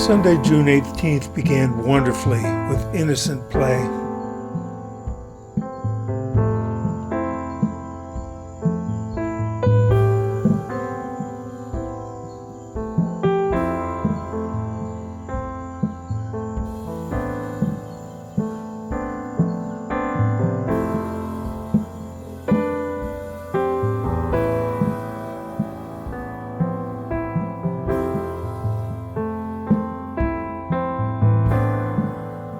Sunday, June 18th began wonderfully with innocent play.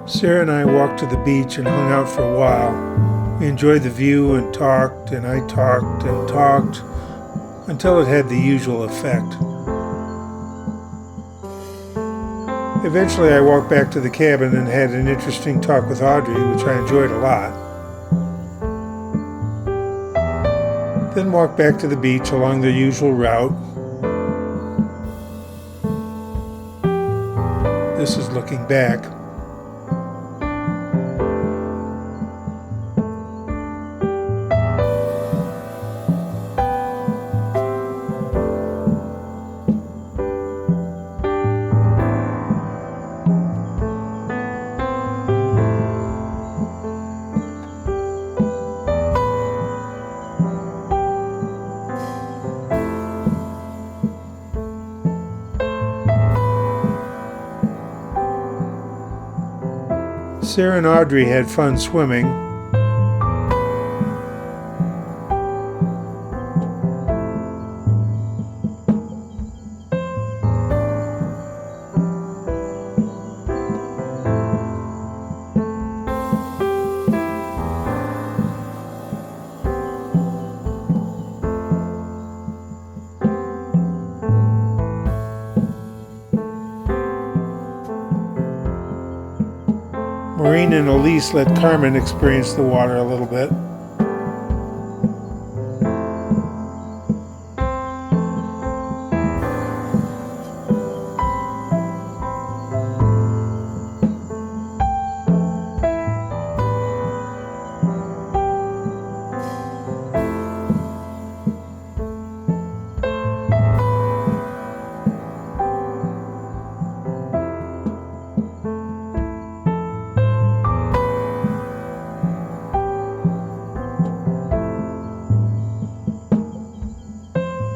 Sarah and I walked to the beach and hung out for a while. We enjoyed the view and talked, and I talked and talked until it had the usual effect. Eventually I walked back to the cabin and had an interesting talk with Audrey, which I enjoyed a lot. Then walked back to the beach along the usual route. This is looking back. Sarah and Audrey had fun swimming. Maureen and Elise let Carmen experience the water a little bit.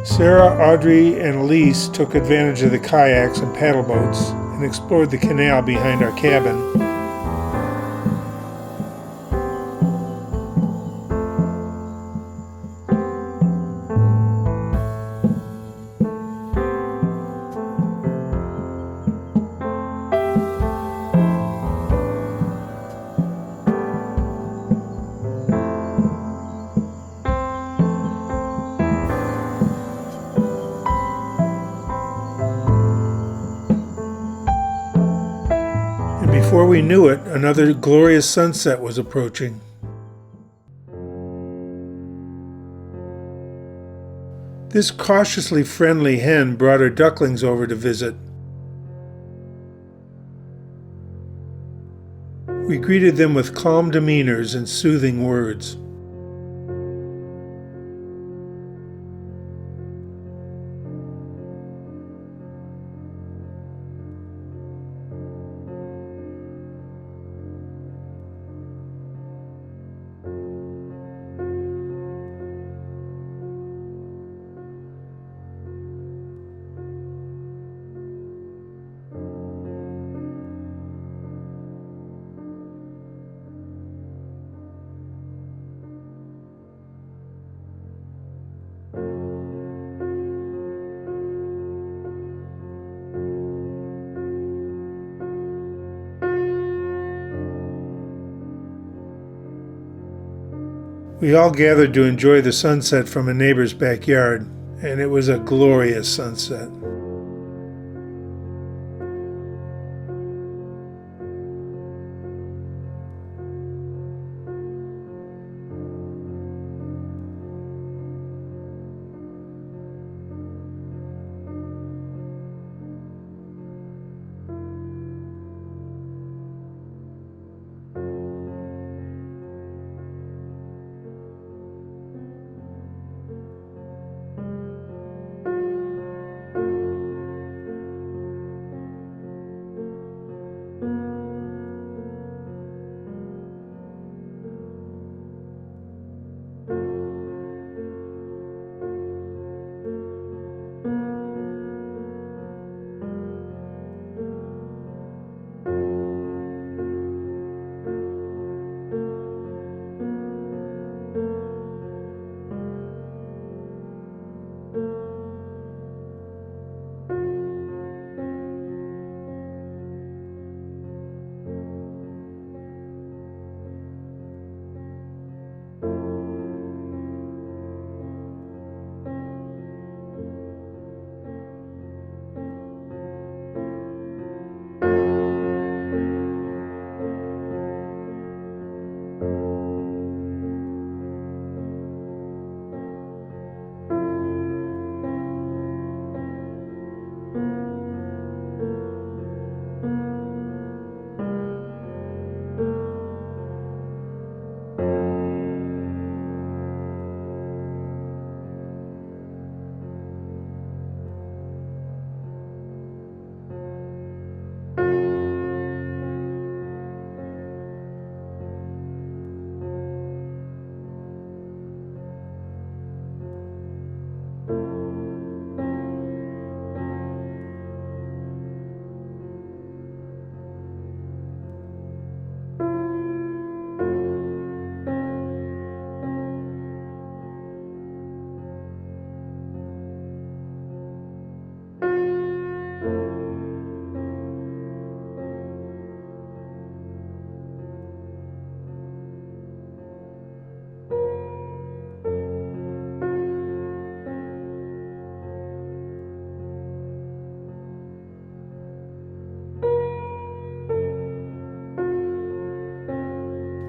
Sarah, Audrey, and Elise took advantage of the kayaks and paddle boats and explored the canal behind our cabin. Before we knew it, another glorious sunset was approaching. This cautiously friendly hen brought her ducklings over to visit. We greeted them with calm demeanors and soothing words. We all gathered to enjoy the sunset from a neighbor's backyard, and it was a glorious sunset.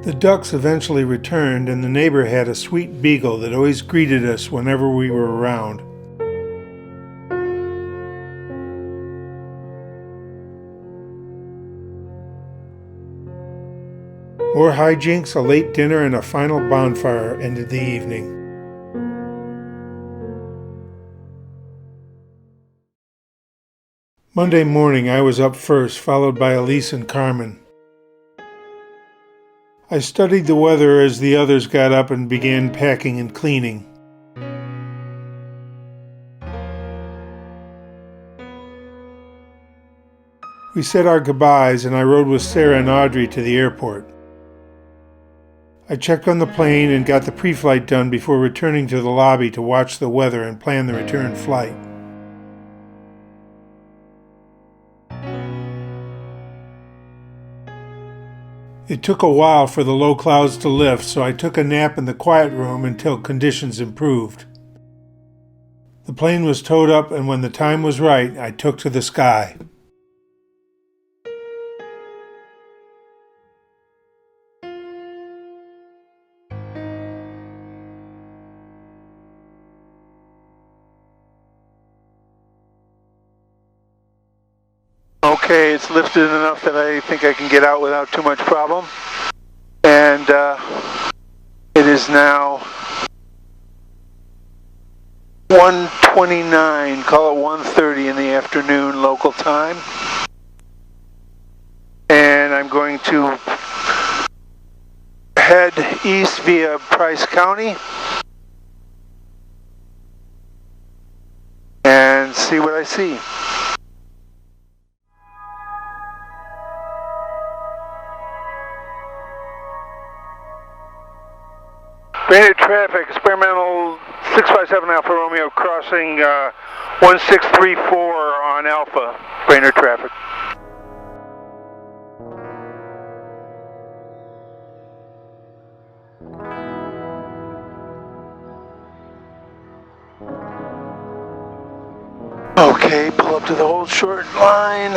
The ducks eventually returned, and the neighbor had a sweet beagle that always greeted us whenever we were around. More hijinks, a late dinner, and a final bonfire ended the evening. Monday morning I was up first, followed by Elise and Carmen. I studied the weather as the others got up and began packing and cleaning. We said our goodbyes and I rode with Sarah and Audrey to the airport. I checked on the plane and got the pre-flight done before returning to the lobby to watch the weather and plan the return flight. It took a while for the low clouds to lift, so I took a nap in the quiet room until conditions improved. The plane was towed up, and when the time was right, I took to the sky. Okay, it's lifted enough that I think I can get out without too much problem. And it is now 1:29, call it 1:30 in the afternoon local time. And I'm going to head east via Price County and see what I see. Brainerd traffic, experimental 657 Alpha Romeo crossing 1634 on Alpha, Brainerd traffic. Okay, pull up to the old short line.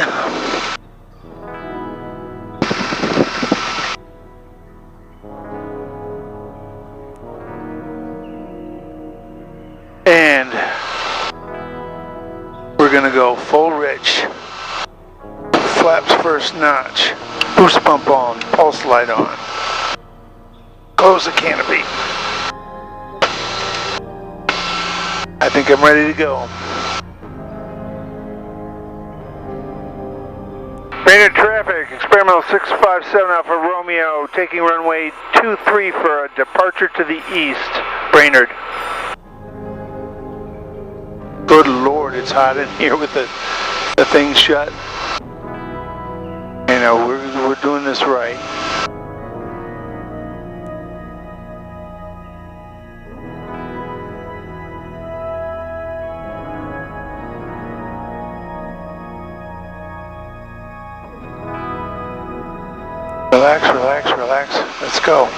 And we're going to go full rich. Flaps first notch. Boost pump on. Pulse light on. Close the canopy. I think I'm ready to go. Brainerd traffic, experimental 657 Alpha Romeo, taking runway 23 for a departure to the east. Brainerd. Good Lord, it's hot in here with the thing shut. You know, we're doing this right. Relax, relax, relax. Let's go.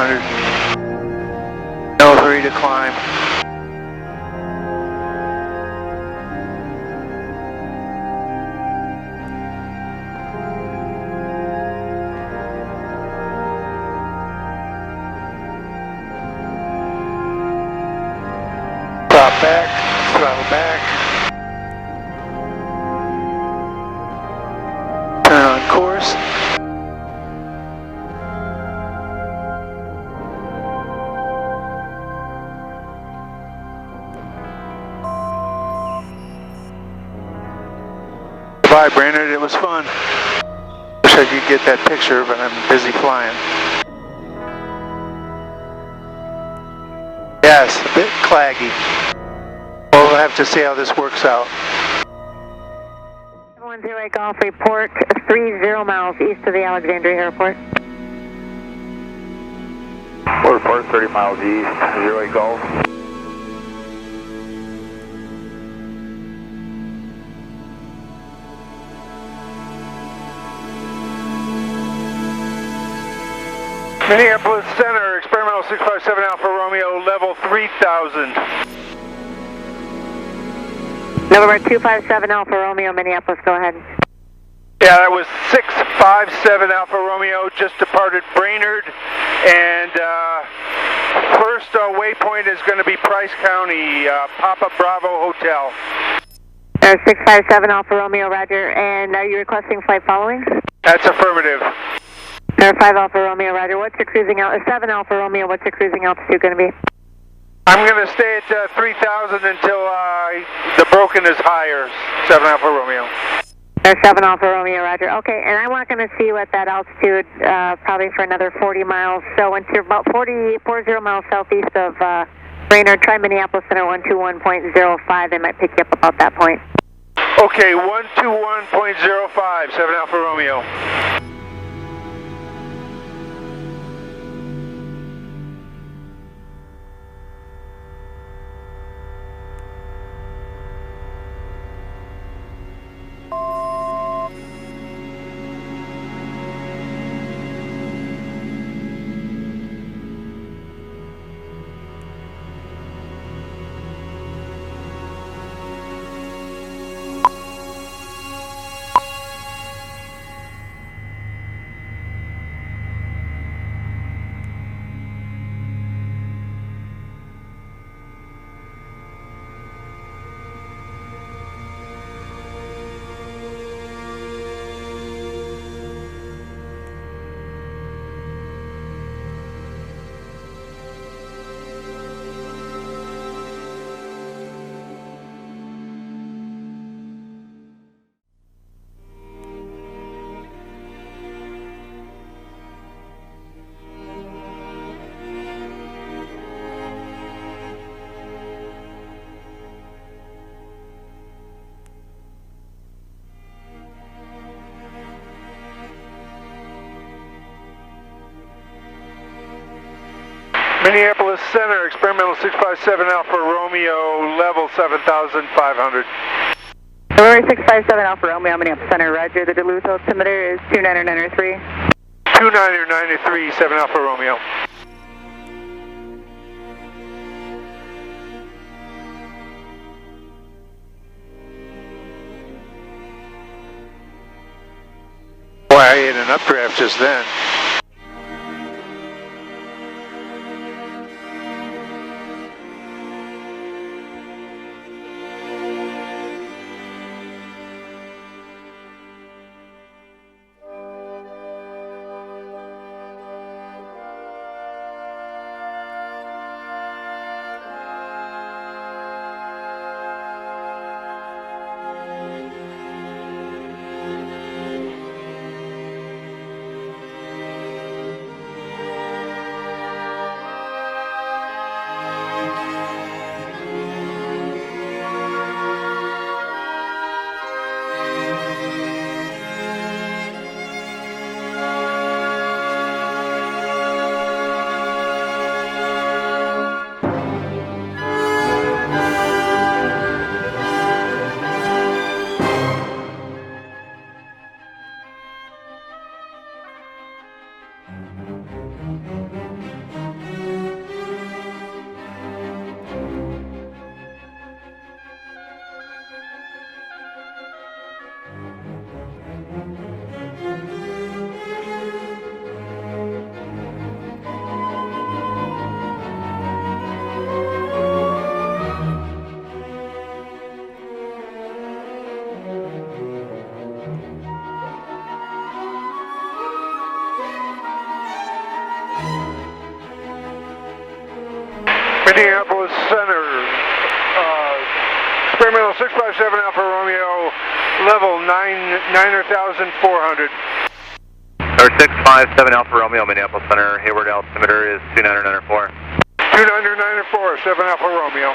500. No hurry to climb. Drop back, throttle back. Turn on course. Bye, Brainerd. It was fun. Wish I could get that picture, but I'm busy flying. Yes, a bit claggy. We'll have to see how this works out. 710 Golf report 30 miles east of the Alexandria Airport. Report 30 miles east, 08 Golf. Minneapolis Center, experimental 657 Alpha Romeo, level 3000. November 257 Alpha Romeo, Minneapolis, go ahead. Yeah, that was 657 Alpha Romeo, just departed Brainerd, and first waypoint is going to be Price County, Papa Bravo Hotel. 657 Alpha Romeo, roger, and are you requesting flight following? That's affirmative. 5 Alpha Romeo, roger, what's your cruising altitude? 7 Alpha Romeo, what's your cruising altitude going to be? I'm going to stay at 3000 until the broken is higher, 7 Alpha Romeo. 7 Alpha Romeo, roger. Okay, and I'm not going to see you at that altitude probably for another 40 miles. So once you're about 40 miles southeast of Brainerd, try Minneapolis Center 121.05. They might pick you up about that point. Okay, 121.05, 7 Alpha Romeo. Minneapolis Center, experimental 657 Alpha Romeo, level 7500. November 657 Alpha Romeo, Minneapolis Center, roger. The Duluth altimeter is 29903. 29903, 7 Alpha Romeo. Boy, I ate an updraft just then. Terminal 657 Alpha Romeo, level 9,400. Or 657 Alpha Romeo, Minneapolis Center, Hayward altimeter is 29904. 29904, 7 Alpha Romeo.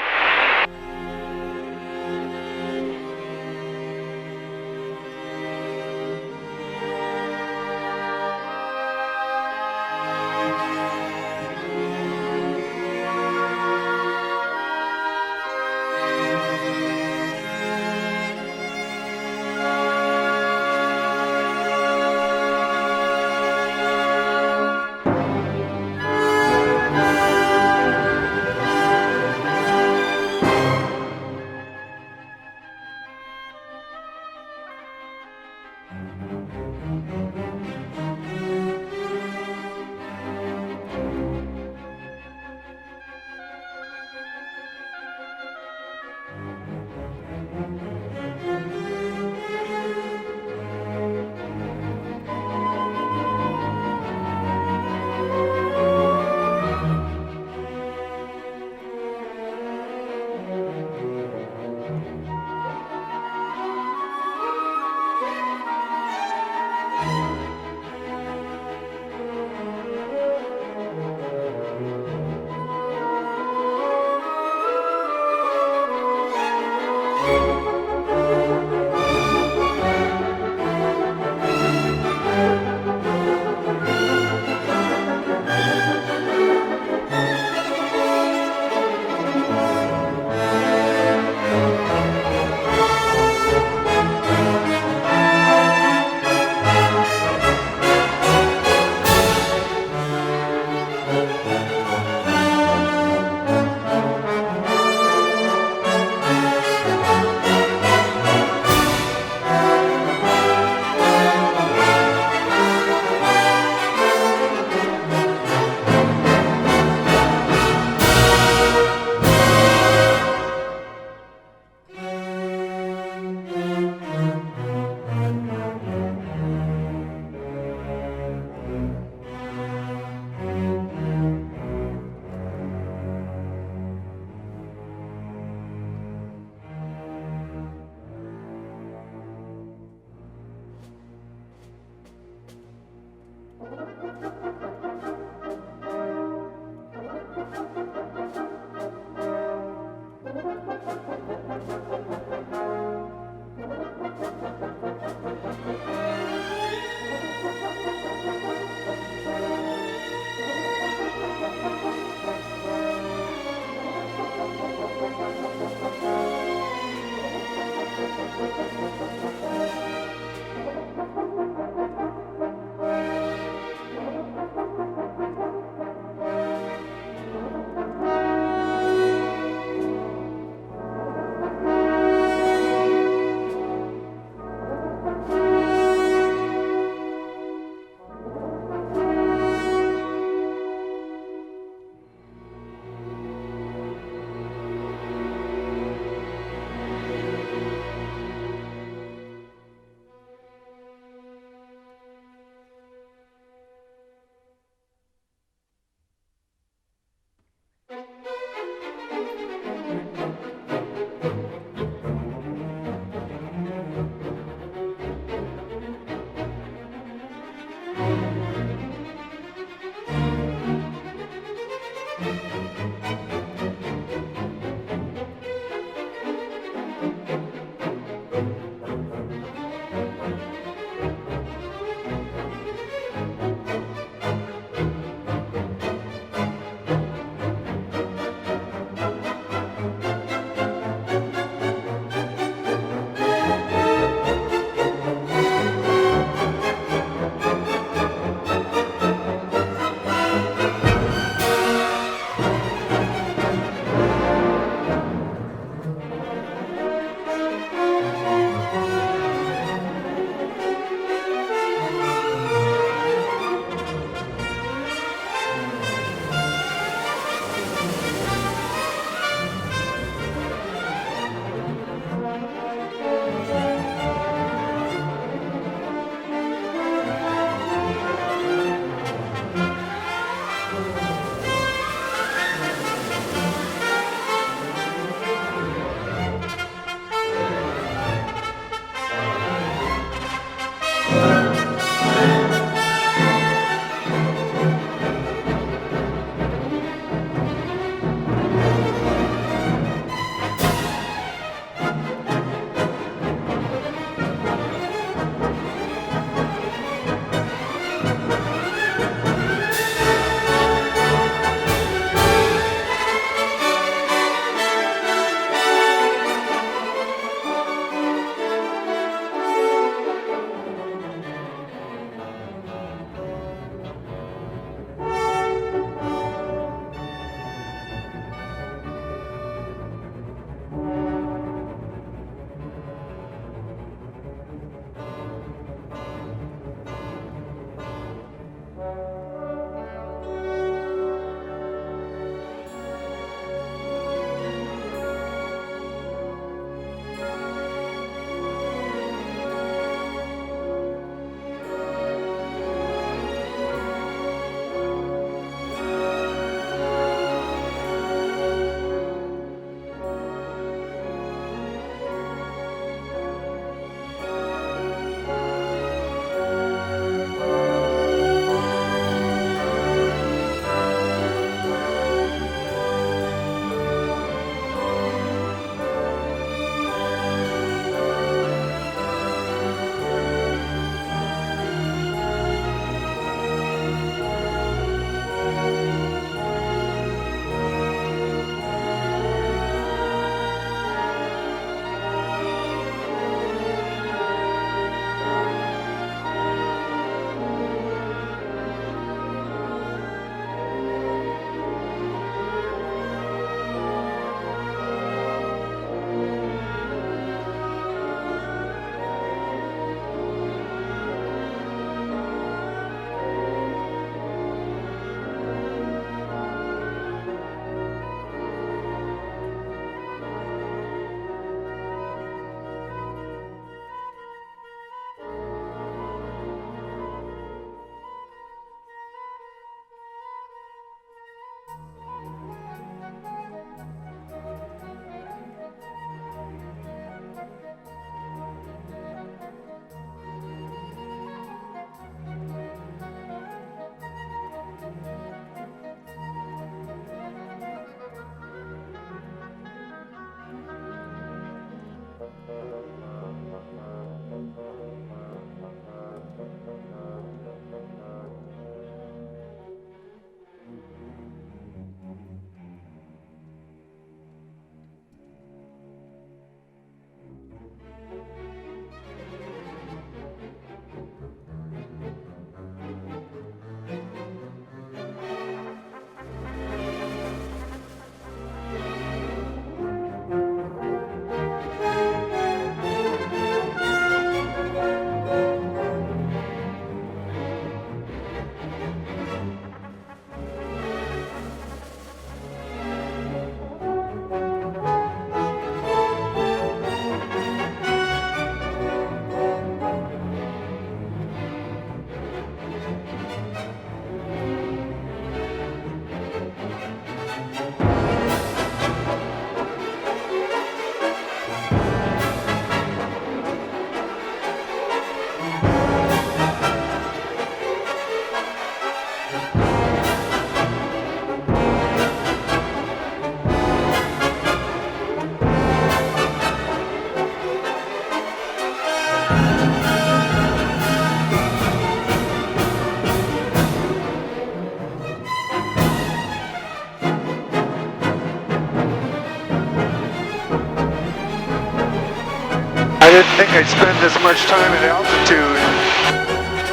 think I'd spend this much time at altitude,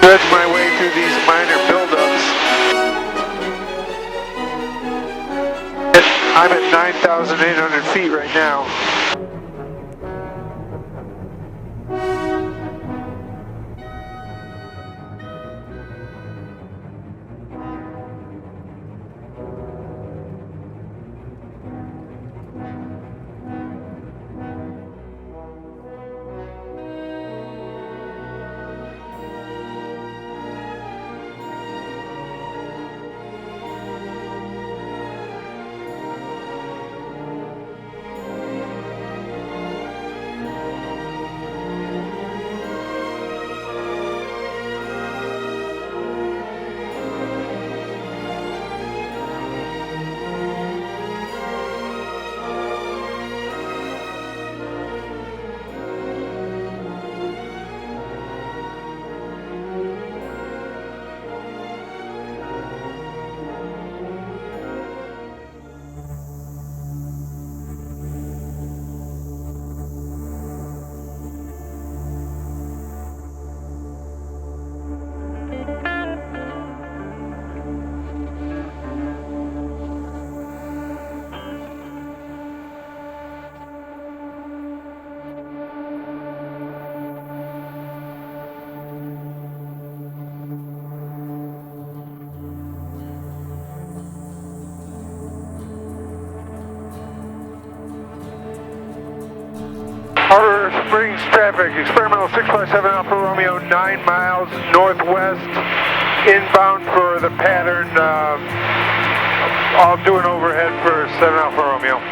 thread my way through these minor buildups. I'm at 9,800 feet right now. Harbor Springs traffic, experimental 657 Alpha Romeo, 9 miles northwest, inbound for the pattern. I'll do an overhead for 7 Alpha Romeo.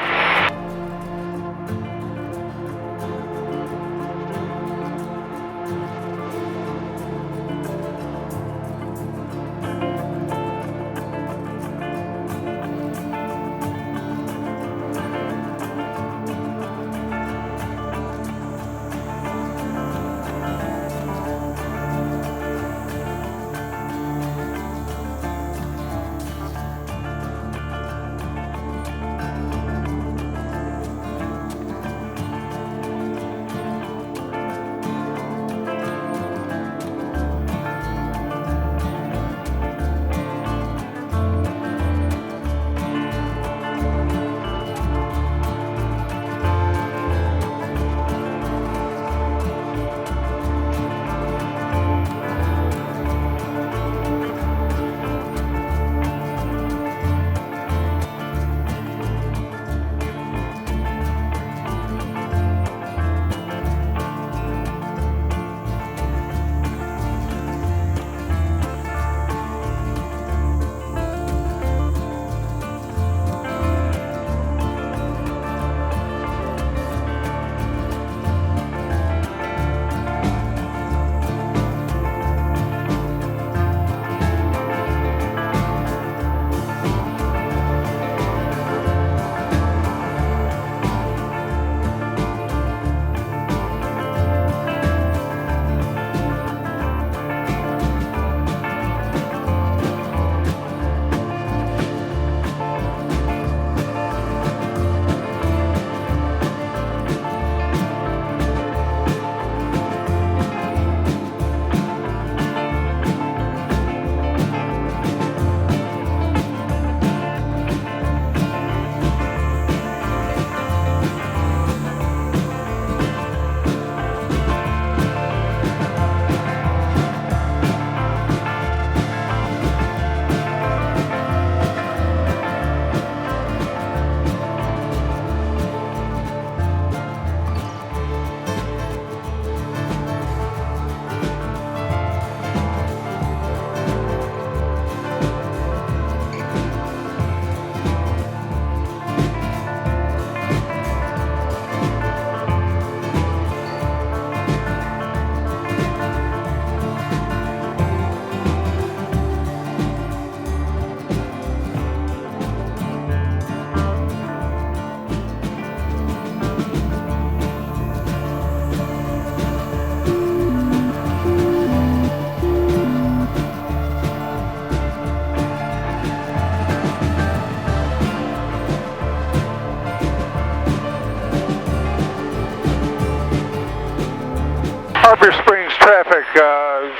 Harbor Springs traffic,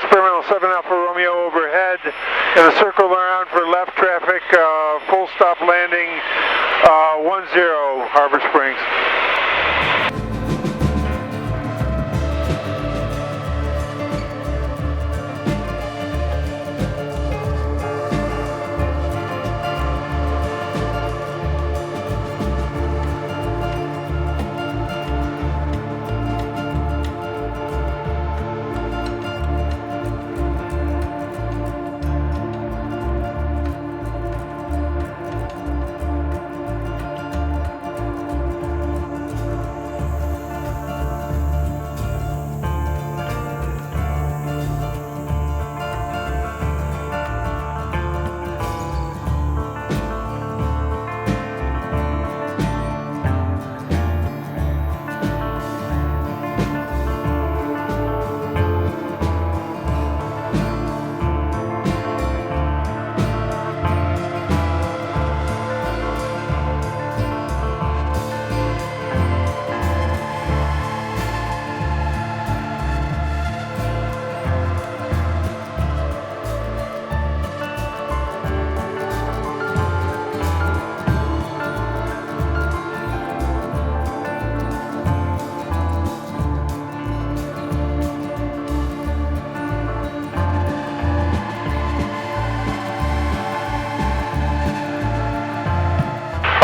experimental 7 Alpha Romeo overhead, and a circle around for left traffic, full stop landing, 10 Harbor Springs.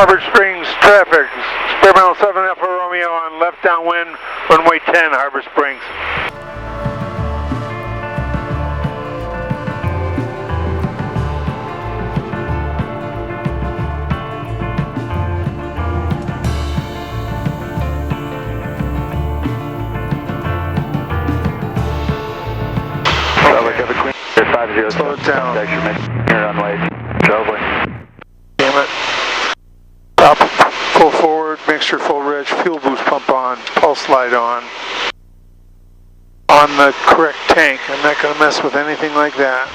Harbor Springs traffic, experimental 7 Alpha Romeo on left downwind, runway 10, Harbor Springs. Slow it down. Runway, traveling. Damn it. Stop, full forward, mixture full rich, fuel boost pump on, pulse light on the correct tank. I'm not going to mess with anything like that.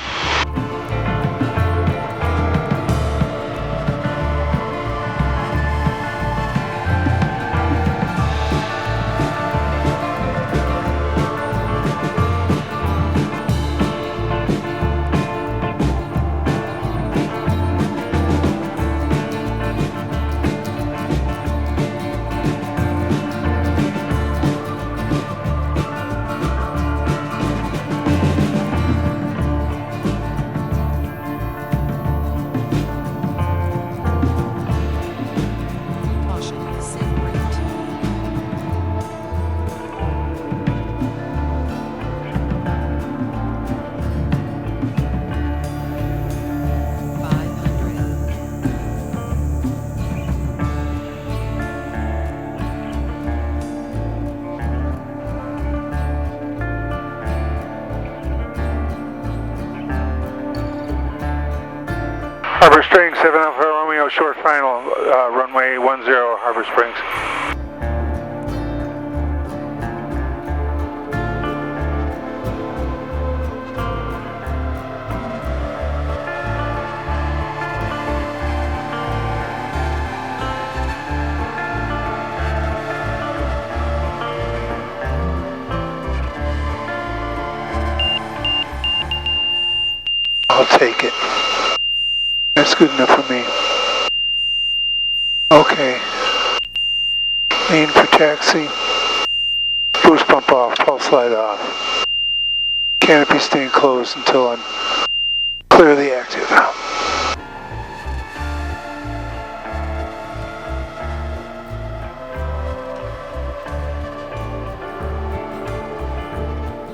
Harbor Springs, 7 Alpha Romeo, short final, runway 10, Harbor Springs. I'll take it. That's good enough for me. Okay. Main for taxi. Boost pump off, pulse light off. Canopy staying closed until I'm clearly active.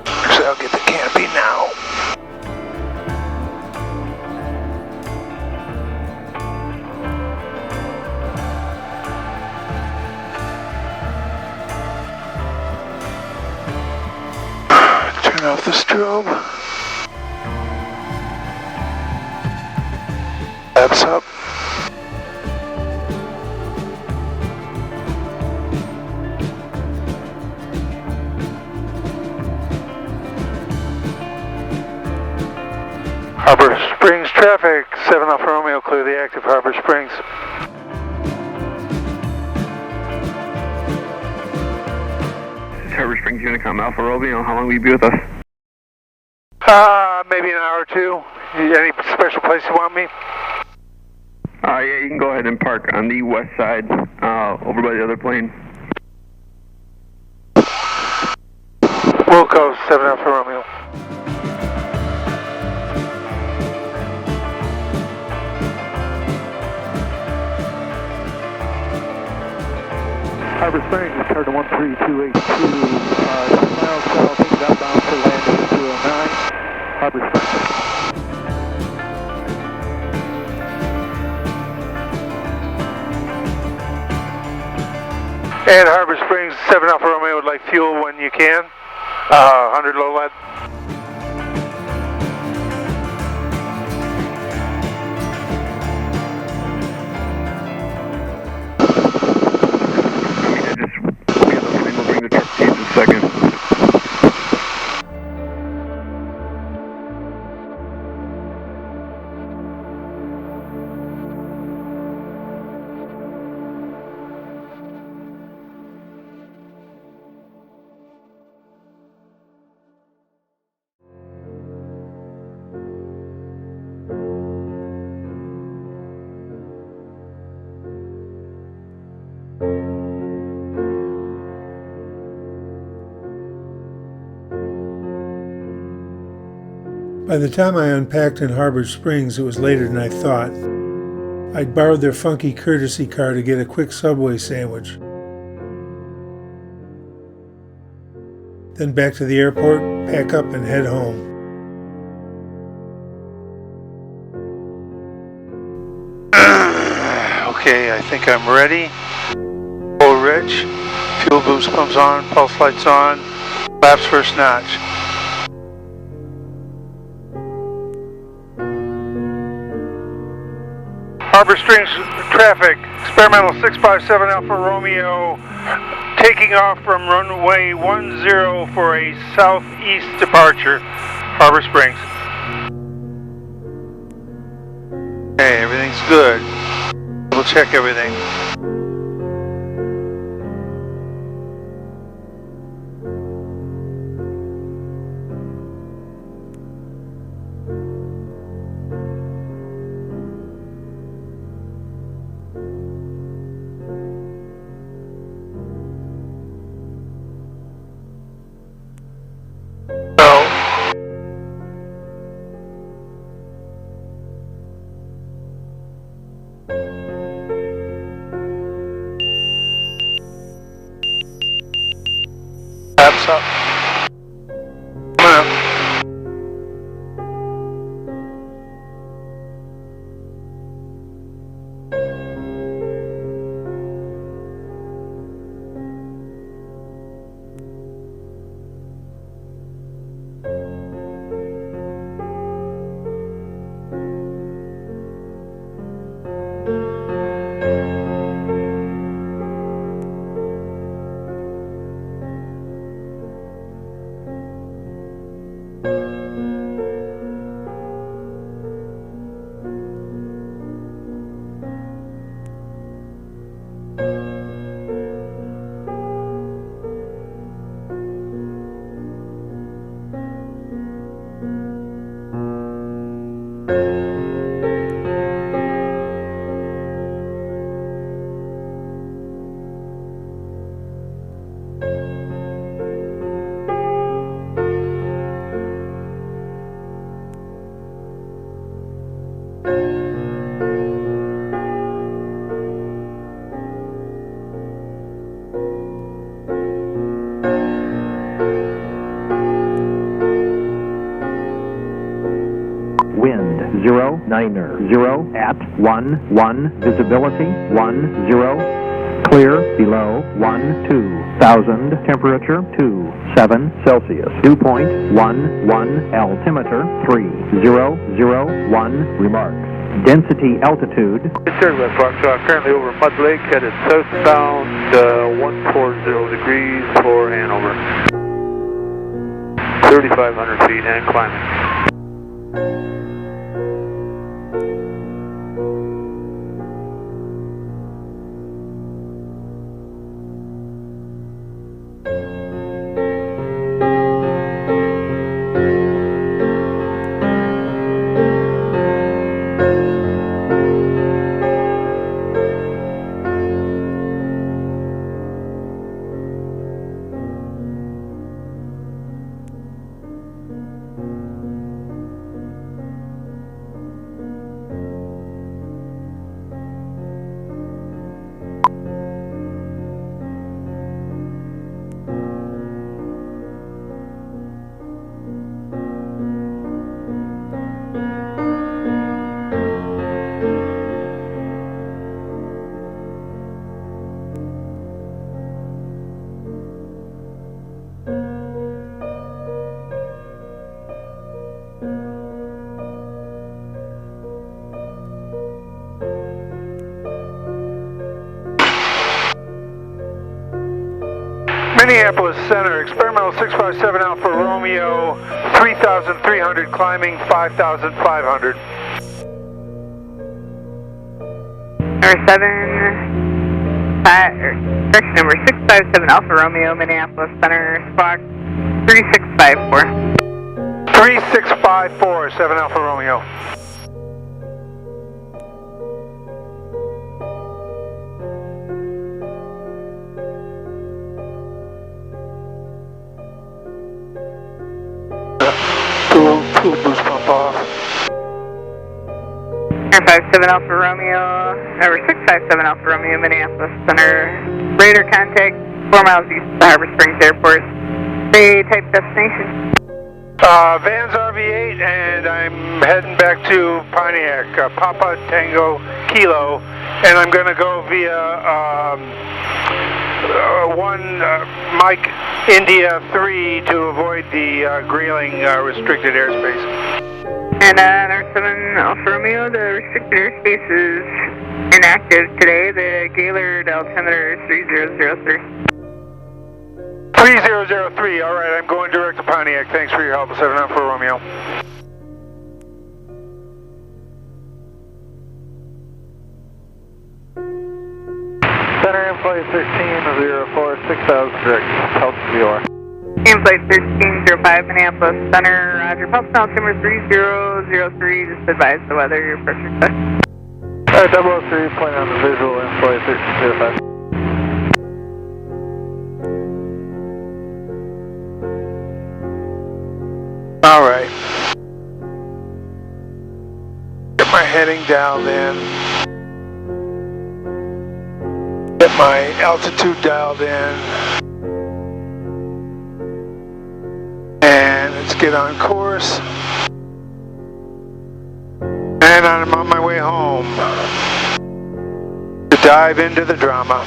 Actually, I'll get the canopy now. Turn off the strobe. Labs up. Harbor Springs traffic, 7 Alpha Romeo, clear the active Harbor Springs. Harbor Springs Unicom Alpha Romeo, how long will you be with us? Maybe an hour or two. Any special place you want me? Yeah, you can go ahead and park on the west side, over by the other plane. Wilco, 7 Alpha Romeo. Harbor Springs, return to 13282, 10 miles south, outbound for landing 209, Harbor Springs. And Harbor Springs, 7 Alpha Romeo would like fuel when you can. 100 low lead. We'll bring the truck to you in a second. By the time I unpacked in Harbor Springs, it was later than I thought. I'd borrowed their funky courtesy car to get a quick Subway sandwich. Then back to the airport, pack up, and head home. Okay, I think I'm ready. Full rich. Fuel boost pumps on, pulse lights on. Flaps first notch. Harbor Springs traffic, experimental 657 Alpha Romeo, taking off from runway 10 for a southeast departure, Harbor Springs. Okay, everything's good. We'll check everything. Flaps up. Coming up. Wind 090 at 11, visibility 10, clear below 12,000, temperature 27 Celsius, dew point 11, altimeter 3001, remarks. Density altitude. Yes, sir, West Foxtrot, currently over Mud Lake, headed southbound 140 degrees for Hanover. 3,500 feet and climbing. Minneapolis Center, experimental 657 Alpha Romeo, 3,300 climbing, 5,500. Number 657 Alpha Romeo, Minneapolis Center, squawk 3654. 3654, 7 Alpha Romeo. Fuel boost pump off. Number 57 Alpha Romeo, number 657 Alpha Romeo, Minneapolis Center, radar contact 4 miles east of the Harbor Springs Airport. Say type destination. Vans RV8, and I'm heading back to Pontiac, Papa Tango Kilo, and I'm going to go via Mike India 3 to avoid the Grayling restricted airspace. And number 7 Alpha Romeo, the restricted airspace is inactive today. The Gaylord altimeter is 3003. 3003, alright, I'm going direct to Pontiac. Thanks for your help, 7 Alpha Romeo. Center in flight 1304, 6,000 direct, Health VR. In flight 1305, Minneapolis Center, roger. Pulse altimeter 3003, just advise the weather, your pressure check. 003, point on the visual in flight 1305. Alright. Get my heading dialed in. Get my altitude dialed in. And let's get on course. And I'm on my way home to dive into the drama.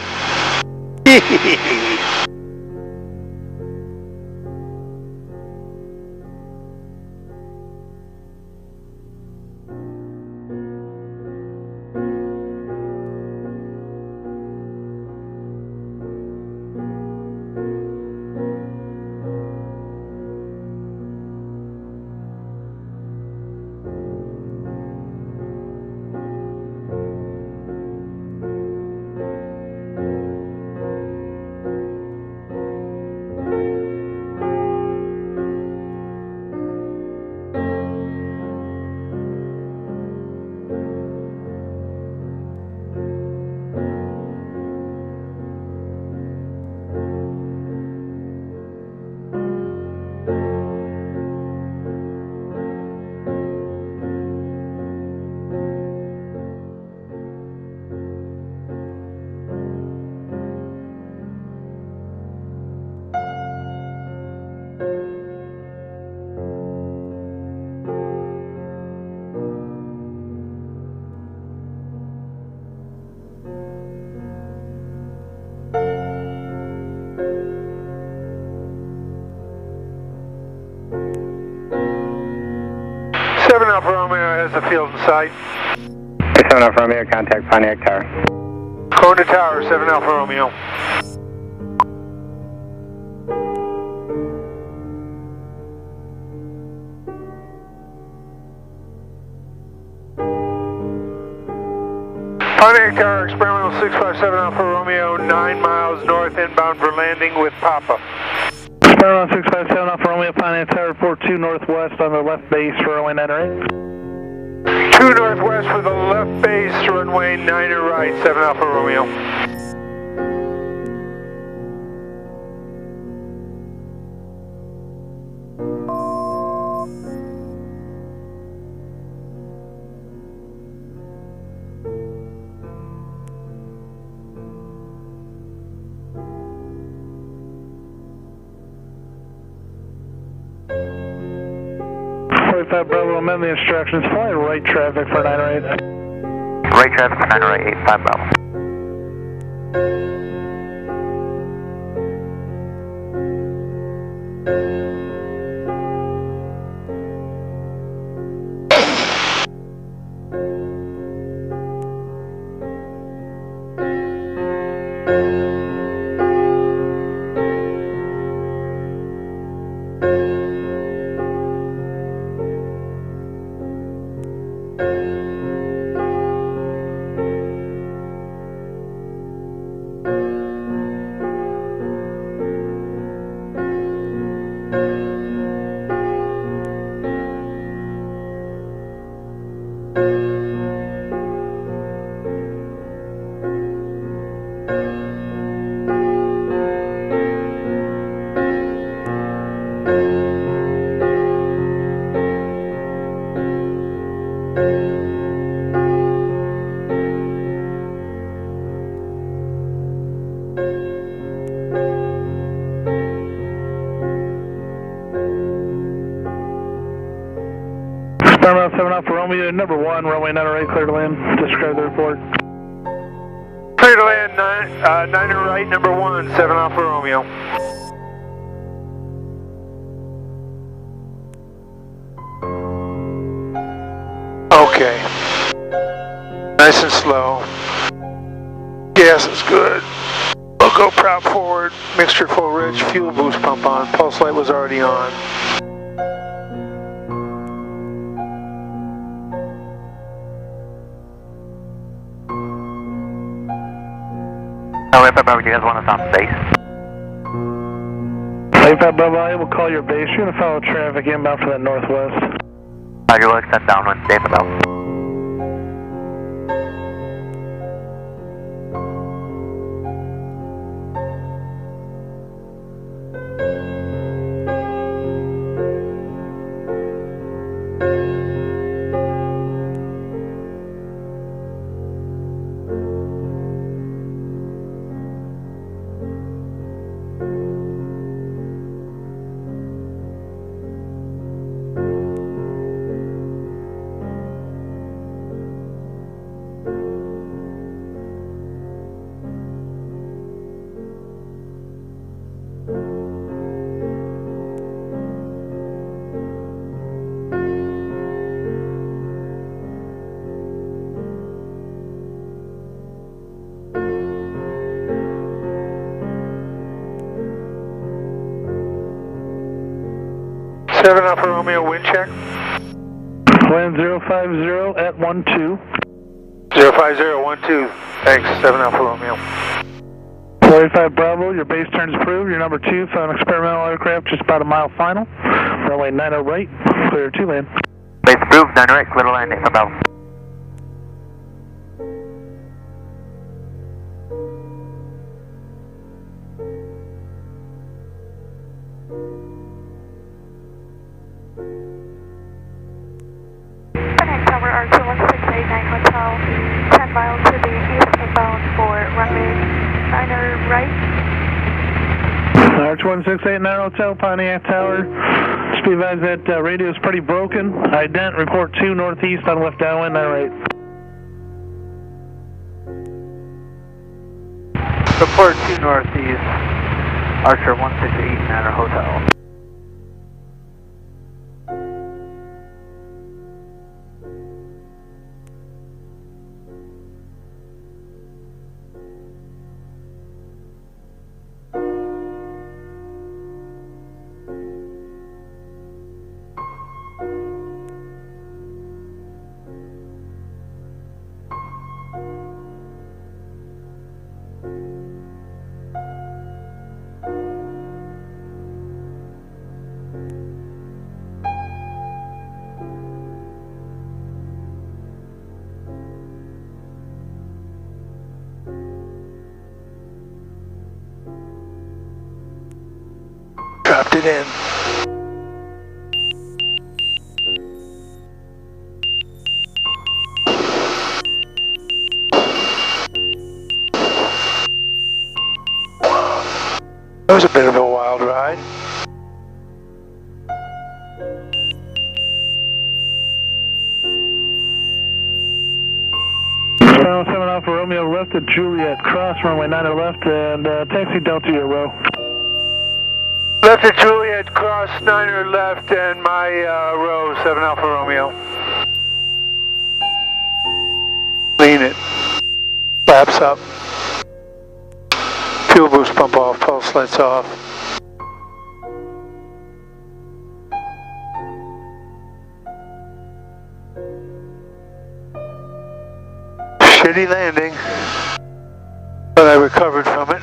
7 Alpha Romeo has the field in sight. 7 Alpha Romeo, contact Pontiac Tower. Going to tower, 7 Alpha Romeo. Pontiac Tower, experimental 657 Alpha Romeo, 9 miles north inbound for landing with Papa. Experimental 657 Alpha Romeo, Pontiac Tower, report 2 northwest on the left base for runway 98. 2 northwest for the left base, runway 9er right, 7 Alpha Romeo. Bravo, amend the instructions. Fly right traffic for 908. Right traffic for 908, 85 Bravo. Paramount 7 Alpha Romeo, number 1, runway 98, clear to land. Describe the report. Clear to land, 9er right, number 1, 7 Alpha Romeo. Okay. Nice and slow. Gas is good. We'll go prop forward, mixture full rich, fuel boost pump on. Pulse light was already on. Bravo, you guys want us off base? 85 Bravo, I will call your base. You're going to follow traffic inbound for that northwest. Roger, we'll accept downwind, stay for bell. Seven Alpha Romeo, wind check. Land 050 at 12. 05012. Thanks, 7 Alpha Romeo. 45 Bravo, your base turns approved. You're number 2, found an experimental aircraft just about a mile final. Runway 90 right, clear to land. Base approved, 9 right, clear to land, for bell. Tower R21689 Hotel, 10 miles to the east of bound for runway 9er right. R21689 Hotel, Pontiac Tower. Just be advised that radio is pretty broken. Ident, report 2 northeast on left downwind, 9 right. Report 2 northeast, Archer 1689 Hotel. Dropped it in. That was a bit of a wild ride. Channel 7 Alpha Romeo left at Juliet, cross runway 9 left, and taxi Delta your row. Left at Juliet, cross 9er left, and my row, 7 Alpha Romeo. Lean it. Flaps up. Fuel boost pump off, pulse lights off. Shitty landing, but I recovered from it.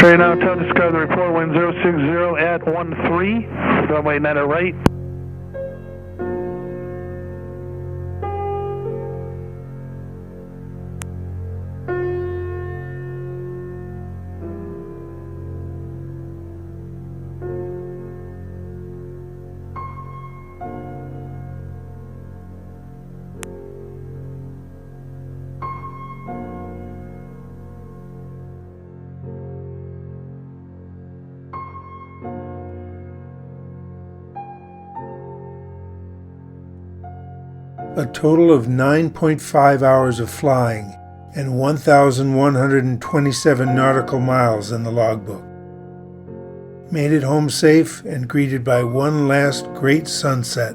Trade now, tell Discover the report, wind 060 at 13, runway 90 right. A total of 9.5 hours of flying and 1,127 nautical miles in the logbook. Made it home safe and greeted by one last great sunset.